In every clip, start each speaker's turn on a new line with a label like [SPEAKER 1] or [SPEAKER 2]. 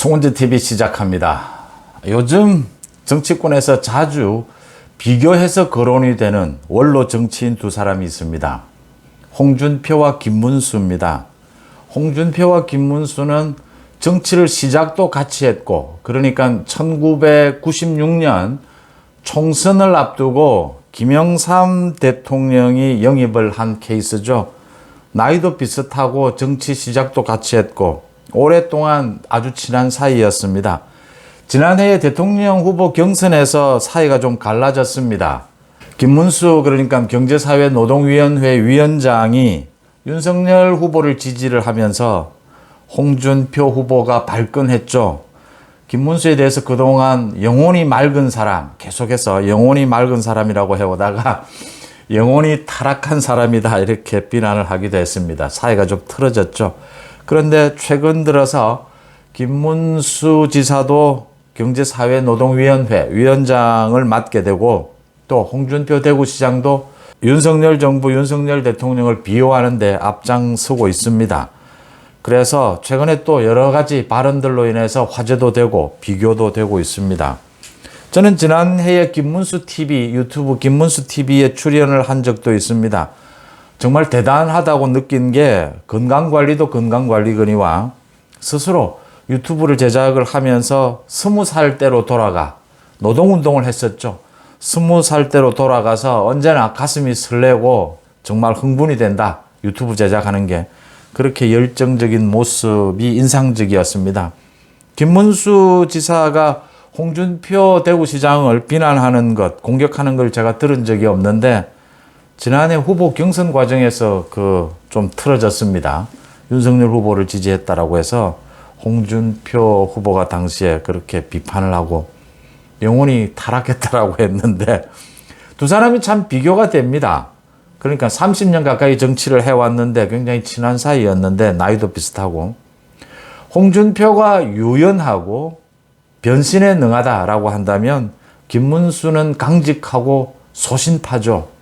[SPEAKER 1] 송은지TV 시작합니다. 요즘 정치권에서 자주 비교해서 거론이 되는 원로 정치인 두 사람이 있습니다. 홍준표와 김문수입니다. 홍준표와 김문수는 정치를 시작도 같이 했고, 그러니까 1996년 총선을 앞두고 김영삼 대통령이 영입을 한 케이스죠. 나이도 비슷하고 정치 시작도 같이 했고 오랫동안 아주 친한 사이였습니다. 지난해에 대통령 후보 경선에서 사이가 좀 갈라졌습니다. 김문수, 그러니까 경제사회노동위원회 위원장이 윤석열 후보를 지지를 하면서 홍준표 후보가 발끈했죠. 김문수에 대해서 그동안 영혼이 맑은 사람, 계속해서 영혼이 맑은 사람이라고 해오다가 영혼이 타락한 사람이다 이렇게 비난을 하기도 했습니다. 사이가 좀 틀어졌죠. 그런데 최근 들어서 김문수 지사도 경제사회노동위원회 위원장을 맡게 되고, 또 홍준표 대구시장도 윤석열 정부, 윤석열 대통령을 비호하는 데 앞장서고 있습니다. 그래서 최근에 또 여러 가지 발언들로 인해서 화제도 되고 비교도 되고 있습니다. 저는 지난해에 김문수TV, 유튜브 김문수TV에 출연을 한 적도 있습니다. 정말 대단하다고 느낀 게 건강관리도 건강관리거니와 스스로 유튜브를 제작을 하면서 20살 때로 돌아가 노동운동을 했었죠. 20살 때로 돌아가서 언제나 가슴이 설레고 정말 흥분이 된다. 유튜브 제작하는 게. 그렇게 열정적인 모습이 인상적이었습니다. 김문수 지사가 홍준표 대구시장을 비난하는 것, 공격하는 걸 제가 들은 적이 없는데 지난해 후보 경선 과정에서 좀 틀어졌습니다. 윤석열 후보를 지지했다라고 해서 홍준표 후보가 당시에 그렇게 비판을 하고 영혼이 타락했다라고 했는데 두 사람이 참 비교가 됩니다. 그러니까 30년 가까이 정치를 해왔는데 굉장히 친한 사이였는데 나이도 비슷하고, 홍준표가 유연하고 변신에 능하다라고 한다면 김문수는 강직하고 소신파죠.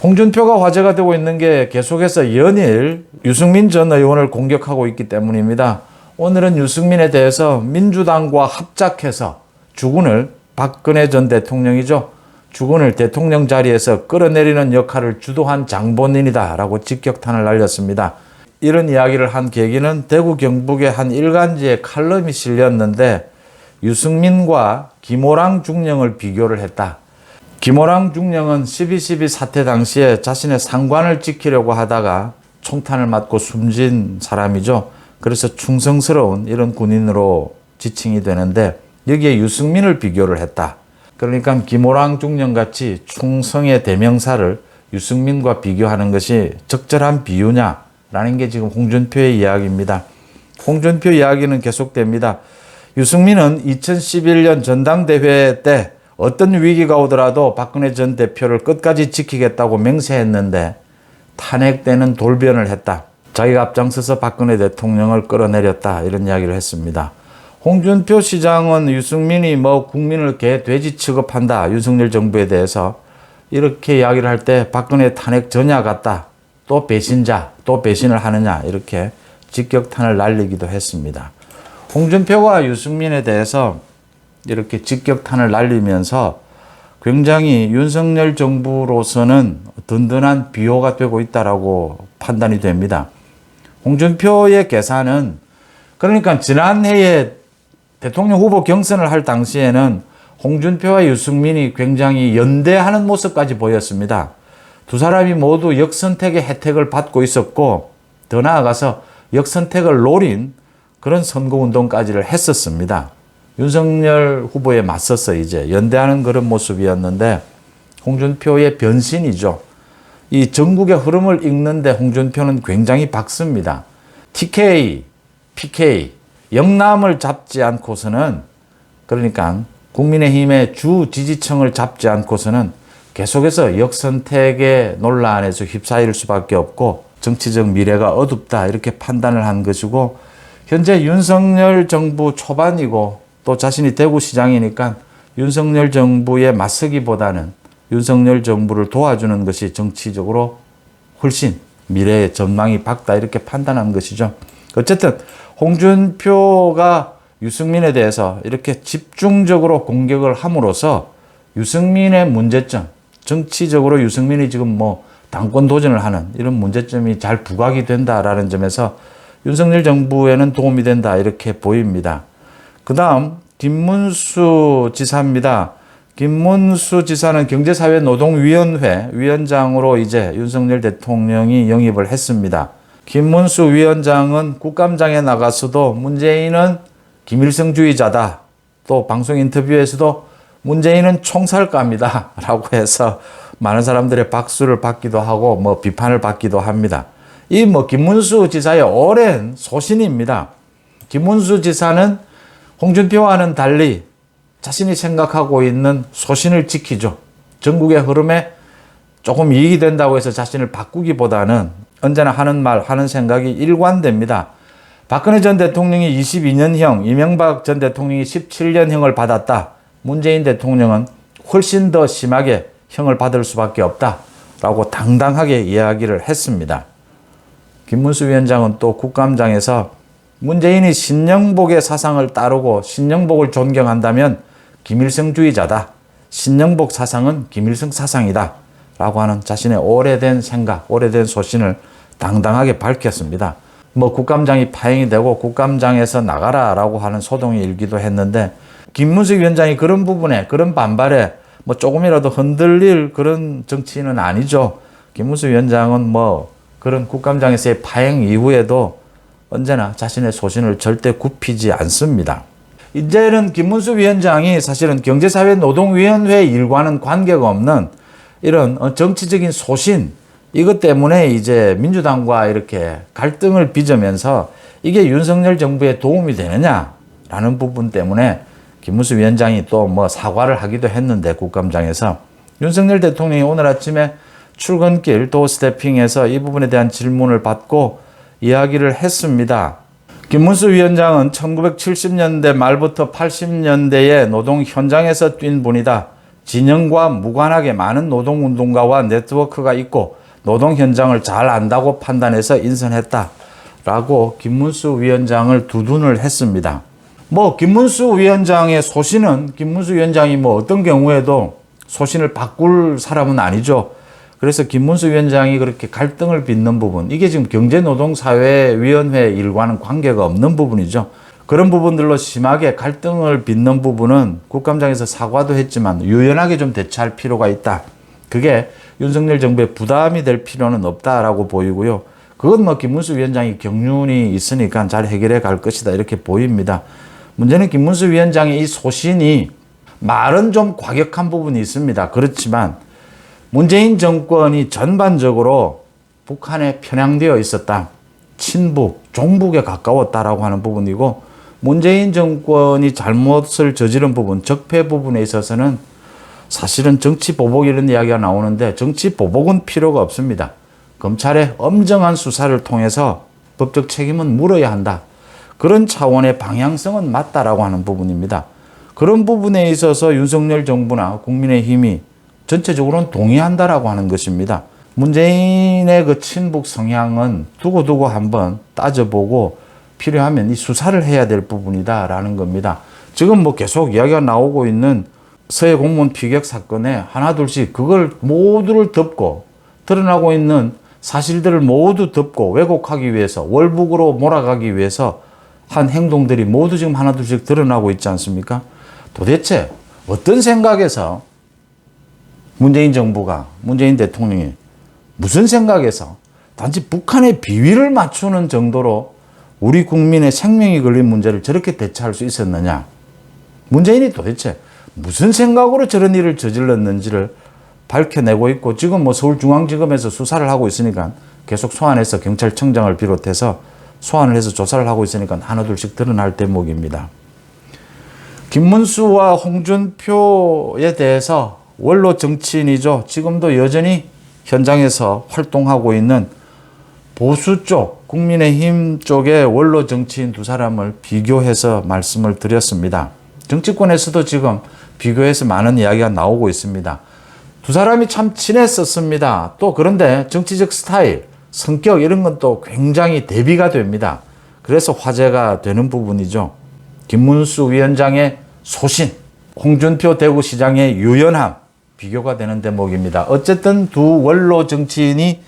[SPEAKER 1] 홍준표가 화제가 되고 있는 게 계속해서 연일 유승민 전 의원을 공격하고 있기 때문입니다. 오늘은 유승민에 대해서 민주당과 합작해서 주군을, 박근혜 전 대통령이죠. 주군을 대통령 자리에서 끌어내리는 역할을 주도한 장본인이다라고 직격탄을 날렸습니다. 이런 이야기를 한 계기는 대구 경북의 한 일간지에 칼럼이 실렸는데 유승민과 김호랑 중령을 비교를 했다. 김호랑 중령은 12.12 사태 당시에 자신의 상관을 지키려고 하다가 총탄을 맞고 숨진 사람이죠. 그래서 충성스러운 이런 군인으로 지칭이 되는데 여기에 유승민을 비교를 했다. 그러니까 김호랑 중령같이 충성의 대명사를 유승민과 비교하는 것이 적절한 비유냐라는 게 지금 홍준표의 이야기입니다. 홍준표 이야기는 계속됩니다. 유승민은 2011년 전당대회 때 어떤 위기가 오더라도 박근혜 전 대표를 끝까지 지키겠다고 맹세했는데 탄핵되는 돌변을 했다. 자기가 앞장서서 박근혜 대통령을 끌어내렸다. 이런 이야기를 했습니다. 홍준표 시장은 유승민이 국민을 개, 돼지 취급한다. 윤석열 정부에 대해서 이렇게 이야기를 할 때 박근혜 탄핵 전야 같다. 또 배신자, 또 배신을 하느냐. 이렇게 직격탄을 날리기도 했습니다. 홍준표가 유승민에 대해서 이렇게 직격탄을 날리면서 굉장히 윤석열 정부로서는 든든한 비호가 되고 있다라고 판단이 됩니다. 홍준표의 계산은, 그러니까 지난해에 대통령 후보 경선을 할 당시에는 홍준표와 유승민이 굉장히 연대하는 모습까지 보였습니다. 두 사람이 모두 역선택의 혜택을 받고 있었고, 더 나아가서 역선택을 노린 그런 선거운동까지를 했었습니다. 윤석열 후보에 맞서서 이제 연대하는 그런 모습이었는데 홍준표의 변신이죠. 이 전국의 흐름을 읽는데 홍준표는 굉장히 박습니다. TK, PK, 영남을 잡지 않고서는, 그러니까 국민의힘의 주 지지층을 잡지 않고서는 계속해서 역선택의 논란에서 휩싸일 수밖에 없고 정치적 미래가 어둡다 이렇게 판단을 한 것이고, 현재 윤석열 정부 초반이고 또 자신이 대구시장이니까 윤석열 정부에 맞서기보다는 윤석열 정부를 도와주는 것이 정치적으로 훨씬 미래의 전망이 밝다 이렇게 판단한 것이죠. 어쨌든 홍준표가 유승민에 대해서 이렇게 집중적으로 공격을 함으로써 유승민의 문제점, 정치적으로 유승민이 지금 뭐 당권 도전을 하는 이런 문제점이 잘 부각이 된다라는 점에서 윤석열 정부에는 도움이 된다 이렇게 보입니다. 그 다음 김문수 지사입니다. 김문수 지사는 경제사회노동위원회 위원장으로 이제 윤석열 대통령이 영입을 했습니다. 김문수 위원장은 국감장에 나가서도 문재인은 김일성주의자다. 또 방송 인터뷰에서도 문재인은 총살가입니다. 라고 해서 많은 사람들의 박수를 받기도 하고 뭐 비판을 받기도 합니다. 이 뭐 김문수 지사의 오랜 소신입니다. 김문수 지사는 홍준표와는 달리 자신이 생각하고 있는 소신을 지키죠. 전국의 흐름에 조금 이익이 된다고 해서 자신을 바꾸기보다는 언제나 하는 말, 하는 생각이 일관됩니다. 박근혜 전 대통령이 22년형, 이명박 전 대통령이 17년형을 받았다. 문재인 대통령은 훨씬 더 심하게 형을 받을 수밖에 없다라고 당당하게 이야기를 했습니다. 김문수 위원장은 또 국감장에서 문재인이 신영복의 사상을 따르고 신영복을 존경한다면 김일성주의자다. 신영복 사상은 김일성 사상이다. 라고 하는 자신의 오래된 생각, 오래된 소신을 당당하게 밝혔습니다. 뭐 국감장이 파행이 되고 국감장에서 나가라 라고 하는 소동이 일기도 했는데 김문수 위원장이 그런 부분에 그런 반발에 뭐 조금이라도 흔들릴 그런 정치인은 아니죠. 김문수 위원장은 뭐 그런 국감장에서의 파행 이후에도 언제나 자신의 소신을 절대 굽히지 않습니다. 이제는 김문수 위원장이 사실은 경제사회노동위원회 일과는 관계가 없는 이런 정치적인 소신, 이것 때문에 이제 민주당과 이렇게 갈등을 빚으면서 이게 윤석열 정부에 도움이 되느냐라는 부분 때문에 김문수 위원장이 또 뭐 사과를 하기도 했는데 국감장에서 윤석열 대통령이 오늘 아침에 출근길 도어스태핑에서 이 부분에 대한 질문을 받고 이야기를 했습니다. 김문수 위원장은 1970년대 말부터 80년대의 노동 현장에서 뛴 분이다. 진영과 무관하게 많은 노동운동가와 네트워크가 있고 노동 현장을 잘 안다고 판단해서 인선했다. 라고 김문수 위원장을 두둔을 했습니다. 뭐 김문수 위원장의 소신은 김문수 위원장이 뭐 어떤 경우에도 소신을 바꿀 사람은 아니죠. 그래서 김문수 위원장이 그렇게 갈등을 빚는 부분, 이게 지금 경제노동사회위원회 일과는 관계가 없는 부분이죠. 그런 부분들로 심하게 갈등을 빚는 부분은 국감장에서 사과도 했지만 유연하게 좀 대처할 필요가 있다. 그게 윤석열 정부의 부담이 될 필요는 없다라고 보이고요. 그건 뭐 김문수 위원장이 경륜이 있으니까 잘 해결해 갈 것이다 이렇게 보입니다. 문제는 김문수 위원장의 이 소신이 말은 좀 과격한 부분이 있습니다. 그렇지만 문재인 정권이 전반적으로 북한에 편향되어 있었다. 친북, 종북에 가까웠다라고 하는 부분이고 문재인 정권이 잘못을 저지른 부분, 적폐 부분에 있어서는 사실은 정치 보복 이런 이야기가 나오는데 정치 보복은 필요가 없습니다. 검찰의 엄정한 수사를 통해서 법적 책임은 물어야 한다. 그런 차원의 방향성은 맞다라고 하는 부분입니다. 그런 부분에 있어서 윤석열 정부나 국민의힘이 전체적으로는 동의한다라고 하는 것입니다. 문재인의 그 친북 성향은 두고두고 한번 따져보고 필요하면 이 수사를 해야 될 부분이다라는 겁니다. 지금 뭐 계속 이야기가 나오고 있는 서해 공무원 피격 사건에 하나둘씩 그걸 모두를 덮고 드러나고 있는 사실들을 모두 덮고 왜곡하기 위해서 월북으로 몰아가기 위해서 한 행동들이 모두 지금 하나둘씩 드러나고 있지 않습니까? 도대체 어떤 생각에서 문재인 정부가, 문재인 대통령이 무슨 생각에서 단지 북한의 비위를 맞추는 정도로 우리 국민의 생명이 걸린 문제를 저렇게 대처할 수 있었느냐? 문재인이 도대체 무슨 생각으로 저런 일을 저질렀는지를 밝혀내고 있고 지금 뭐 서울중앙지검에서 수사를 하고 있으니까 계속 소환해서 경찰청장을 비롯해서 소환을 해서 조사를 하고 있으니까 하나둘씩 드러날 대목입니다. 김문수와 홍준표에 대해서 원로 정치인이죠. 지금도 여전히 현장에서 활동하고 있는 보수 쪽, 국민의힘 쪽의 원로 정치인 두 사람을 비교해서 말씀을 드렸습니다. 정치권에서도 지금 비교해서 많은 이야기가 나오고 있습니다. 두 사람이 참 친했었습니다. 또 그런데 정치적 스타일, 성격 이런 건 또 굉장히 대비가 됩니다. 그래서 화제가 되는 부분이죠. 김문수 위원장의 소신, 홍준표 대구시장의 유연함, 비교가 되는 대목입니다. 어쨌든 두 원로 정치인이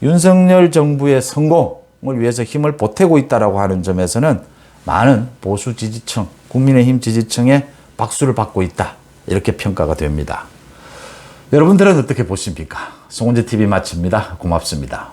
[SPEAKER 1] 윤석열 정부의 성공을 위해서 힘을 보태고 있다고 하는 점에서는 많은 보수 지지층, 국민의힘 지지층의 박수를 받고 있다. 이렇게 평가가 됩니다. 여러분들은 어떻게 보십니까? 송은재 TV 마칩니다. 고맙습니다.